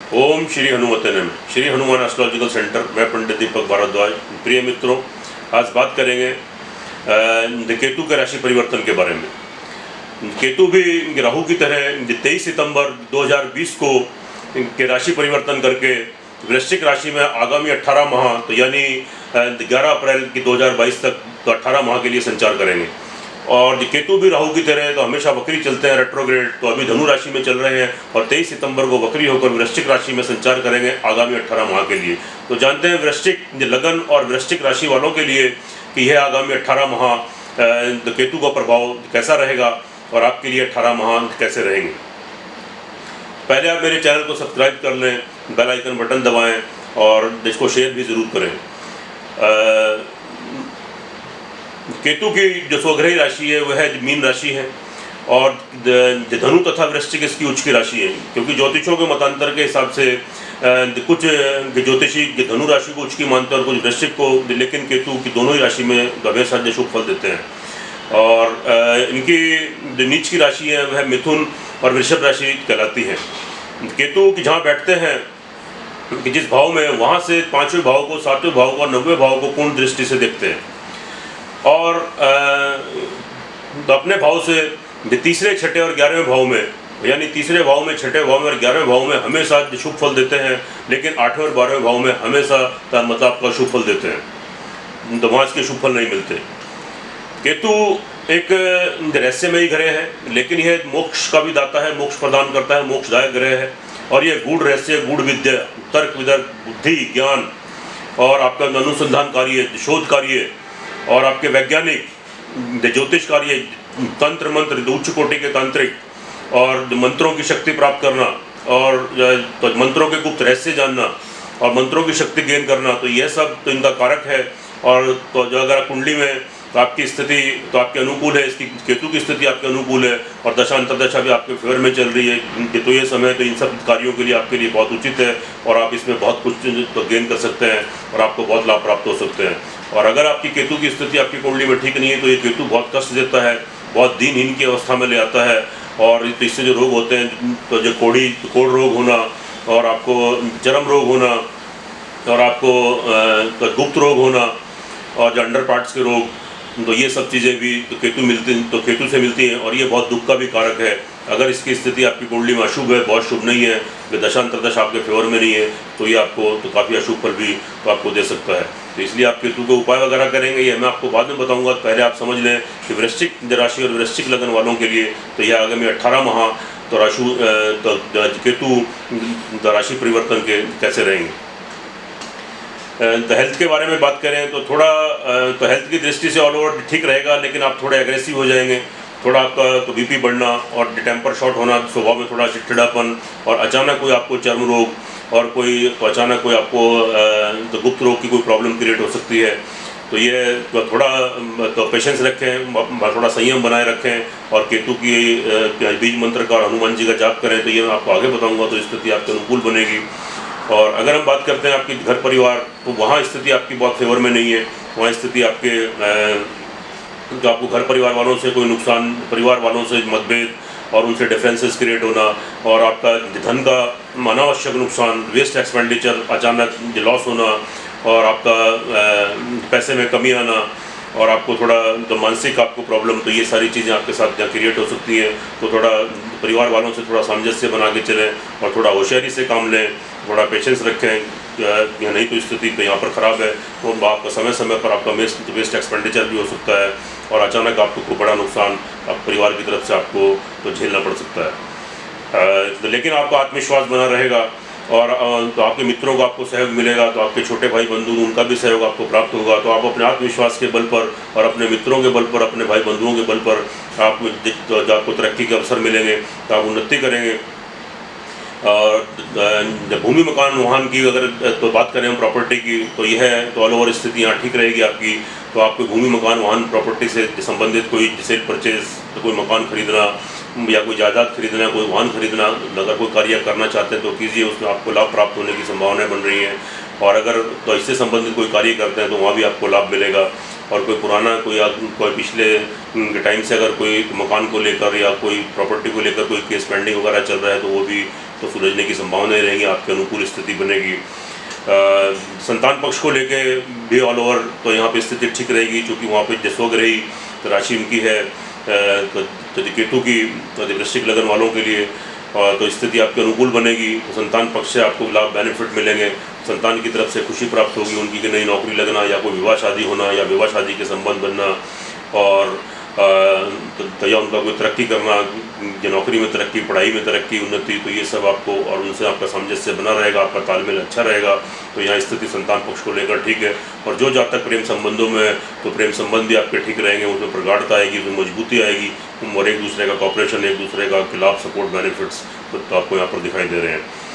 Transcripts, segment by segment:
ओम श्री हनुमते नमः। Shri Hanuman astrological centre, मैं पंडित दीपक भारद्वाज। प्रिय मित्रों, आज बात करेंगे केतु के राशि परिवर्तन के बारे में। केतु भी राहु की तरह 23 सितंबर 2020 को के राशि परिवर्तन करके वृश्चिक राशि में आगामी 18 माह तो यानी 11 अप्रैल की 2022 तक तो 18 माह के लिए संचार करेंगे। और केतु भी राहु की तरह तो हमेशा वक्री चलते हैं, रेट्रोग्रेड। तो अभी धनु राशि में चल रहे हैं और 23 सितंबर को वक्री होकर वृश्चिक राशि में संचार करेंगे आगामी 18 माह के लिए। तो जानते हैं वृश्चिक लगन और वृश्चिक राशि वालों के लिए कि यह आगामी 18 माह केतु का प्रभाव कैसा रहेगा और आपके लिए 18 माह कैसे रहेंगे। पहले आप मेरे चैनल को सब्सक्राइब कर लें, बेल आइकन बटन दबाएं और इसको शेयर भी ज़रूर करें। केतु की जो स्वग्रही राशि है वह मीन राशि है और धनु तथा वृश्चिक इसकी उच्च की राशि है। क्योंकि ज्योतिषों के मतांतर के हिसाब से कुछ ज्योतिषी धनु राशि को उच्च की मानते हैं और कुछ वृश्चिक को, लेकिन केतु की दोनों ही राशि में हमेशा शुभ फल देते हैं। और इनकी नीच की राशि है वह मिथुन और वृषभ राशि कहलाती है। केतु की जहाँ बैठते हैं कि जिस भाव में, वहाँ से 5वें भाव को, 7वें भाव को और 9वें भाव को पूर्ण दृष्टि से देखते हैं। और तो अपने भाव से तीसरे, छठे और 11वें भाव में, यानी तीसरे भाव में, छठे भाव में और 11वें भाव में हमेशा शुभ फल देते हैं, लेकिन 8वें और 12वें भाव में हमेशा मतलब आपका शुभ फल देते हैं, तो वहाँ इसके शुभ फल नहीं मिलते। केतु एक रहस्यमयी ग्रह है, लेकिन यह मोक्ष का भी दाता है, मोक्ष प्रदान करता है, मोक्षदायक ग्रह है। और यह गूढ़ रहस्य, गूढ़ विद्या, तर्क वितर्क, बुद्धि, ज्ञान और आपका अनुसंधान कार्य, शोध कार्य और आपके वैज्ञानिक ज्योतिष कार्य, तंत्र मंत्र, उच्च कोटि के तांत्रिक और मंत्रों की शक्ति प्राप्त करना और तो मंत्रों के गुप्त रहस्य जानना और मंत्रों की शक्ति गेन करना, तो यह सब तो इनका कारक है। और तो जो अगर कुंडली में तो आपकी स्थिति तो आपके अनुकूल है, इसकी केतु की स्थिति आपके अनुकूल है और दशा अंतर्दशा भी आपके फेवर में चल रही है, तो ये समय तो इन सब कार्यों के लिए आपके लिए बहुत उचित है और आप इसमें बहुत कुछ तो गेन कर सकते हैं और आपको बहुत लाभ प्राप्त हो सकते हैं। और अगर आपकी केतु की स्थिति आपकी कुंडली में ठीक नहीं है तो ये केतु बहुत कष्ट देता है, बहुत दीनहीन की अवस्था में ले आता है। और इससे जो रोग होते हैं, तो जो कोढ़ रोग होना और आपको चर्म रोग होना और आपको तो गुप्त रोग होना और जो अंडर पार्ट्स के रोग, तो ये सब चीज़ें भी तो केतु से मिलती हैं और ये बहुत दुख का भी कारक है। अगर इसकी स्थिति आपकी कुंडली में अशुभ है, बहुत शुभ नहीं है, दशांतरदशा आपके फेवर में नहीं है, तो ये आपको तो काफ़ी अशुभ फल भी तो आपको दे सकता है। तो इसलिए आप केतु के उपाय वगैरह करेंगे, ये मैं आपको बाद में बताऊंगा। पहले आप समझ लें कि वृश्चिक राशि और वृश्चिक लगन वालों के लिए तो यह आगामी 18 माह तो केतु राशि परिवर्तन के कैसे रहेंगे। तो हेल्थ के बारे में बात करें तो थोड़ा तो हेल्थ की दृष्टि से ऑल ओवर ठीक रहेगा, लेकिन आप थोड़े एग्रेसिव हो जाएंगे, थोड़ा आपका तो बीपी बढ़ना और टेम्पर शॉर्ट होना, स्वभाव में थोड़ा चिड़चिड़ापन और अचानक कोई आपको चर्म रोग और कोई तो अचानक कोई आपको तो गुप्त रोग की कोई प्रॉब्लम क्रिएट हो सकती है। तो ये तो थोड़ा तो पेशेंस रखें, थोड़ा संयम बनाए रखें और केतु की बीज मंत्र का और हनुमान जी का जाप करें। तो ये मैं आपको आगे बताऊँगा, तो स्थिति आपके अनुकूल बनेगी। और अगर हम बात करते हैं आपके घर परिवार, तो वहाँ स्थिति आपकी बहुत फेवर में नहीं है। वहाँ स्थिति आपके जो आपको घर परिवार वालों से कोई नुकसान, परिवार वालों से मतभेद और उनसे डिफरेंसेस क्रिएट होना और आपका धन का अनावश्यक नुकसान, वेस्ट एक्सपेंडिचर, अचानक लॉस होना और आपका पैसे में कमी आना और आपको थोड़ा तो मानसिक आपको प्रॉब्लम, तो ये सारी चीज़ें आपके साथ क्रिएट हो सकती हैं। तो थोड़ा परिवार वालों से थोड़ा सामंजस्य बना के चलें और थोड़ा होशियारी से काम लें, थोड़ा पेशेंस रखें, या नहीं तो स्थिति तो यहाँ पर ख़राब है तो आपका समय समय पर आपका वेस्ट एक्सपेंडिचर भी हो सकता है और अचानक आपको कोई बड़ा नुकसान आप परिवार की तरफ से आपको तो झेलना पड़ सकता है। लेकिन आपका आत्मविश्वास बना रहेगा और तो आपके मित्रों को आपको सहयोग मिलेगा, तो आपके छोटे भाई बंधु उनका भी सहयोग आपको प्राप्त होगा। तो आप अपने आत्मविश्वास के बल पर और अपने मित्रों के बल पर, अपने भाई बंधुओं के बल पर आपको तरक्की के अवसर मिलेंगे, तो आप उन्नति करेंगे। और भूमि मकान वाहन की अगर तो बात करें हम प्रॉपर्टी की, तो यह है तो ऑल ओवर स्थिति यहाँ ठीक रहेगी आपकी। तो आपको भूमि मकान वाहन प्रॉपर्टी से संबंधित कोई सेल परचेज, तो कोई मकान खरीदना या कोई जायदाद खरीदना, कोई वाहन खरीदना, अगर कोई कार्य करना चाहते हैं तो कीजिए, उसमें आपको लाभ प्राप्त होने की संभावनाएं बन रही हैं। और अगर तो इससे संबंधित कोई कार्य करते हैं तो वहाँ भी आपको लाभ मिलेगा। और कोई पुराना कोई पिछले टाइम से अगर कोई मकान को लेकर या कोई प्रॉपर्टी को लेकर कोई केस पेंडिंग वगैरह चल रहा है तो वो भी तो सुलझने की संभावनाएं रहेंगी, आपके अनुकूल स्थिति बनेगी। संतान पक्ष को लेके भी ऑल ओवर तो यहाँ पे स्थिति ठीक रहेगी, क्योंकि वहाँ पे जसोग्रही तो राशि उनकी है तो केतु की, तो वृश्चिक लगन वालों के लिए तो स्थिति आपके अनुकूल बनेगी। तो संतान पक्ष से आपको लाभ बेनिफिट मिलेंगे, संतान की तरफ से खुशी प्राप्त होगी, उनकी की नई नौकरी लगना या कोई विवाह शादी होना या विवाह शादी के संबंध बनना, और तो या उनका कोई तरक्की करना, या नौकरी में तरक्की, पढ़ाई में तरक्की, उन्नति, तो ये सब आपको और उनसे आपका सामंजस्य बना रहेगा, आपका तालमेल अच्छा रहेगा। तो यहाँ स्थिति संतान पक्ष को लेकर ठीक है। और जो जातक प्रेम संबंधों में, तो प्रेम संबंध भी आपके ठीक रहेंगे, उसमें प्रगाढ़ता आएगी, उसमें मजबूती आएगी, और एक दूसरे का कॉपरेशन, एक दूसरे का लाभ, सपोर्ट, बेनिफिट्स तो आपको यहाँ पर दिखाई दे रहे हैं।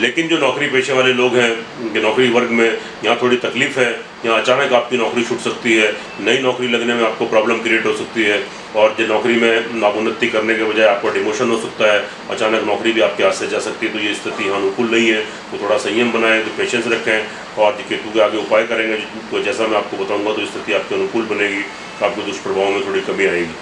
लेकिन जो नौकरी पेशे वाले लोग हैं, नौकरी वर्ग में यहाँ थोड़ी तकलीफ है। यहाँ अचानक आपकी नौकरी छूट सकती है, नई नौकरी लगने में आपको प्रॉब्लम क्रिएट हो सकती है, और जो नौकरी में उन्नति करने के बजाय आपको डिमोशन हो सकता है, अचानक नौकरी भी आपके हाथ से जा सकती है। तो ये स्थिति यहाँ अनुकूल नहीं है, तो थोड़ा संयम बनाएं, तो पेशेंस रखें, और केतु के आगे उपाय करेंगे तो जैसा मैं आपको बताऊँगा तो स्थिति आपके अनुकूल बनेगी, आपके दुष्प्रभाव में थोड़ी कमी आएगी।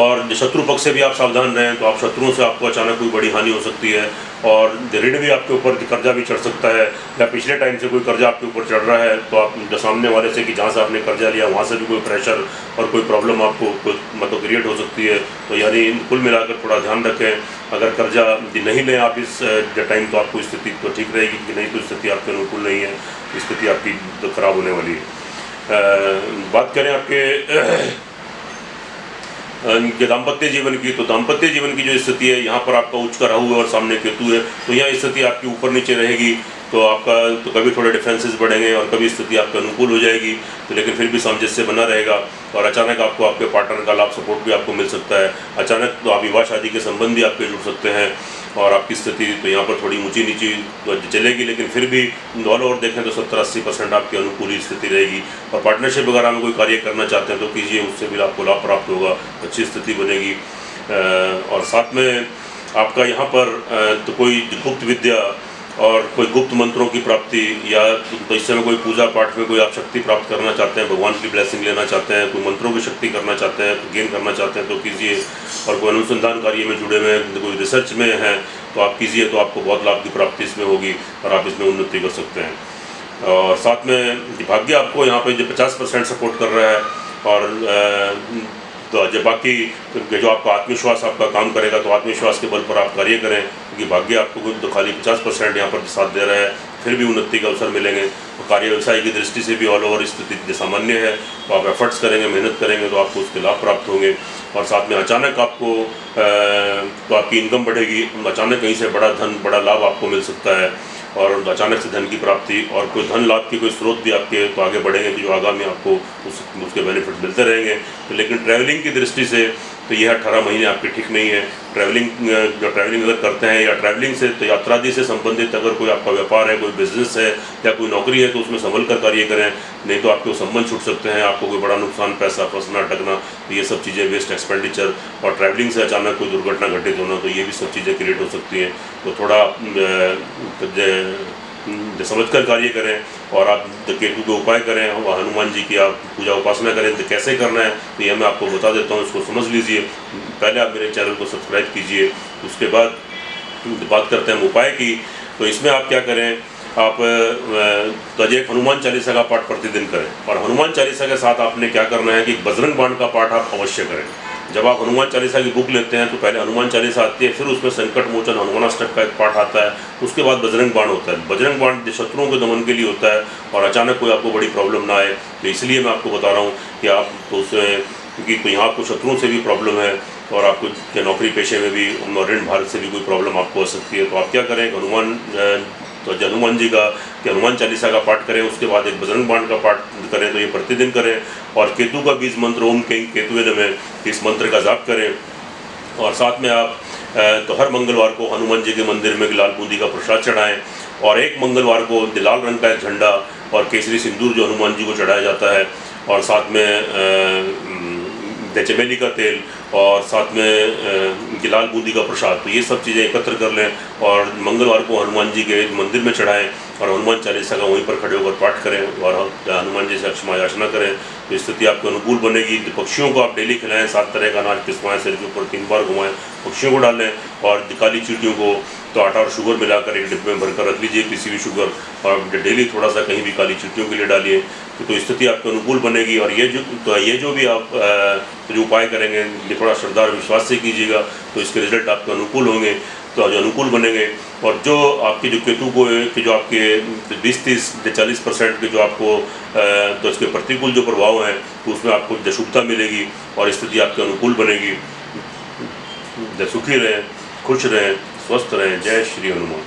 और शत्रु पक्ष से भी आप सावधान रहें, तो आप शत्रुओं से आपको अचानक कोई बड़ी हानि हो सकती है, और ऋण भी आपके ऊपर, कर्जा भी चढ़ सकता है, या पिछले टाइम से कोई कर्जा आपके ऊपर चढ़ रहा है, तो आप सामने वाले से कि जहाँ से आपने कर्जा लिया वहाँ से भी कोई प्रेशर और कोई प्रॉब्लम आपको मतलब क्रिएट हो सकती है। तो यानी कुल मिलाकर थोड़ा ध्यान रखें, अगर कर्जा नहीं लें आप इस टाइम तो आपको स्थिति तो ठीक रहेगी, कि नहीं तो स्थिति आपके अनुकूल नहीं है, स्थिति आपकी तो खराब होने वाली है। बात करें आपके दाम्पत्य जीवन की, तो दाम्पत्य जीवन की जो स्थिति है, यहाँ पर आपका उच्च का राहु है और सामने केतु है, तो यह स्थिति आपकी ऊपर नीचे रहेगी। तो आपका तो कभी थोड़े डिफरेंसेस बढ़ेंगे और कभी स्थिति आपके अनुकूल हो जाएगी, तो लेकिन फिर भी सामंजस्य बना रहेगा, और अचानक आपको आपके पार्टनर का लाभ, सपोर्ट भी आपको मिल सकता है। अचानक तो आप विवाह शादी के संबंध भी आपके जुड़ सकते हैं, और आपकी स्थिति तो यहाँ पर थोड़ी ऊंची नीची चलेगी, लेकिन फिर भी ऑल ओवर देखें तो 70-80% आपकी अनुकूल स्थिति रहेगी। और पार्टनरशिप वगैरह में कोई कार्य करना चाहते हैं तो कीजिए, उससे भी आपको लाभ प्राप्त होगा, अच्छी स्थिति बनेगी। और साथ में आपका यहाँ पर तो कोई गुप्त विद्या और कोई गुप्त मंत्रों की प्राप्ति, या तो इस समय कोई पूजा पाठ में कोई आप शक्ति प्राप्त करना चाहते हैं, भगवान की ब्लेसिंग लेना चाहते हैं, कोई मंत्रों की शक्ति करना चाहते हैं, तो गेन करना चाहते हैं तो कीजिए। और कोई अनुसंधान कार्य में जुड़े हुए, कोई रिसर्च में हैं तो आप कीजिए, तो आपको बहुत लाभ की प्राप्ति इसमें होगी और आप इसमें उन्नति कर सकते हैं। और साथ में भाग्य आपको यहाँ पे जो 50% सपोर्ट कर रहा है, और तो जब बाकी जो आपका आत्मविश्वास आपका काम करेगा, तो आत्मविश्वास के बल पर आप कार्य करें, क्योंकि भाग्य आपको तो खाली 50% यहाँ पर साथ दे रहा है, फिर भी उन्नति के अवसर मिलेंगे। तो कार्य व्यवसाय की दृष्टि से भी ऑल ओवर स्थिति सामान्य है, तो आप एफर्ट्स करेंगे, मेहनत करेंगे तो आपको उसके लाभ प्राप्त होंगे। और साथ में अचानक आपको तो आपकी इनकम बढ़ेगी, अचानक कहीं से बड़ा धन, बड़ा लाभ आपको मिल सकता है, और अचानक से धन की प्राप्ति और कोई धन लाभ की कोई स्रोत भी आपके तो आगे बढ़ेंगे, कि जो आगामी आपको उसके बेनिफिट मिलते रहेंगे। तो लेकिन ट्रैवलिंग की दृष्टि से तो यह 18 महीने आपके ठीक नहीं है। ट्रैवलिंग अगर करते हैं, या ट्रैवलिंग से तो यात्रादि से संबंधित अगर कोई आपका व्यापार है, कोई बिजनेस है या कोई नौकरी है, तो उसमें संभल कर कार्य करें, नहीं तो आपके संबंध छूट सकते हैं, आपको कोई बड़ा नुकसान, पैसा फंसना, अटकना, तो ये सब चीज़ें, वेस्ट एक्सपेंडिचर, और ट्रैवलिंग से अचानक कोई दुर्घटना घटित होना, तो ये भी सब चीज़ें क्रिएट हो सकती हैं। तो थोड़ा समझ कर कार्य करें, और आप केतु के उपाय करें, हनुमान जी की आप पूजा उपासना करें। तो कैसे करना है तो यह मैं आपको बता देता हूँ, इसको समझ लीजिए। पहले आप मेरे चैनल को सब्सक्राइब कीजिए, उसके बाद बात करते हैं उपाय की। तो इसमें आप क्या करें, आप तो एक हनुमान चालीसा का पाठ प्रतिदिन करें, और हनुमान चालीसा के साथ आपने क्या करना है कि बजरंग बाण का पाठ आप अवश्य करें। जब आप हनुमान चालीसा की बुक लेते हैं तो पहले हनुमान चालीसा आती है, फिर उसमें संकट मोचन हनुमानाष्टक का एक पाठ आता है, उसके बाद बजरंग बाण होता है। बजरंग बाण शत्रुओं के दमन के लिए होता है, और अचानक कोई आपको बड़ी प्रॉब्लम ना आए, तो इसलिए मैं आपको बता रहा हूँ कि आप तो उसमें, क्योंकि तो यहाँ आपको शत्रुओं से भी प्रॉब्लम है, और आपको नौकरी पेशे में भी ऋण भारत से भी कोई प्रॉब्लम आपको हो सकती है। तो आप क्या करें, हनुमान जी का कि हनुमान चालीसा का पाठ करें, उसके बाद एक बजरंग बाण का पाठ करें, तो ये प्रतिदिन करें। और केतु का बीज मंत्र ओम कैं केतुवे नमः, इस मंत्र का जाप करें। और साथ में आप तो हर मंगलवार को हनुमान जी के मंदिर में लाल बूंदी का प्रसाद चढ़ाएं, और एक मंगलवार को लाल रंग का एक झंडा और केसरी सिंदूर जो हनुमान जी को चढ़ाया जाता है, और साथ में चमेली का तेल, और साथ में लाल बूंदी का प्रसाद, तो ये सब चीज़ें एकत्र कर लें और मंगलवार को हनुमान जी के मंदिर में चढ़ाएं। और हनुमान चालीसा का वहीं पर खड़े होकर पाठ करें और हनुमान जी से क्षमा याचना करें, तो स्थिति आपके अनुकूल बनेगी। पक्षियों को आप डेली खिलाएं, 7 तरह का अनाज पिसवाएं, सिर के ऊपर 3 बार घुमाएं, पक्षियों को डालें। और काली चींटियों को तो आटा और शुगर मिलाकर एक डिब्बे में भरकर रख लीजिए, किसी भी शुगर, और डेली थोड़ा सा कहीं भी काली चींटियों के लिए डालिए, तो स्थिति आपके अनुकूल बनेगी। और ये जो भी आप जो उपाय करेंगे ये थोड़ा श्रद्धा और विश्वास से कीजिएगा, तो इसके रिजल्ट आपके अनुकूल होंगे, तो जो अनुकूल बनेंगे। और जो आपके जो केतु को कि जो आपके 20-30-40% के जो आपको तो इसके प्रतिकूल जो प्रभाव हैं, तो उसमें आपको अशुभता मिलेगी और स्थिति आपके अनुकूल बनेगी। सुखी रहें, खुश रहें, स्वस्थ रहें। जय श्री हनुमान।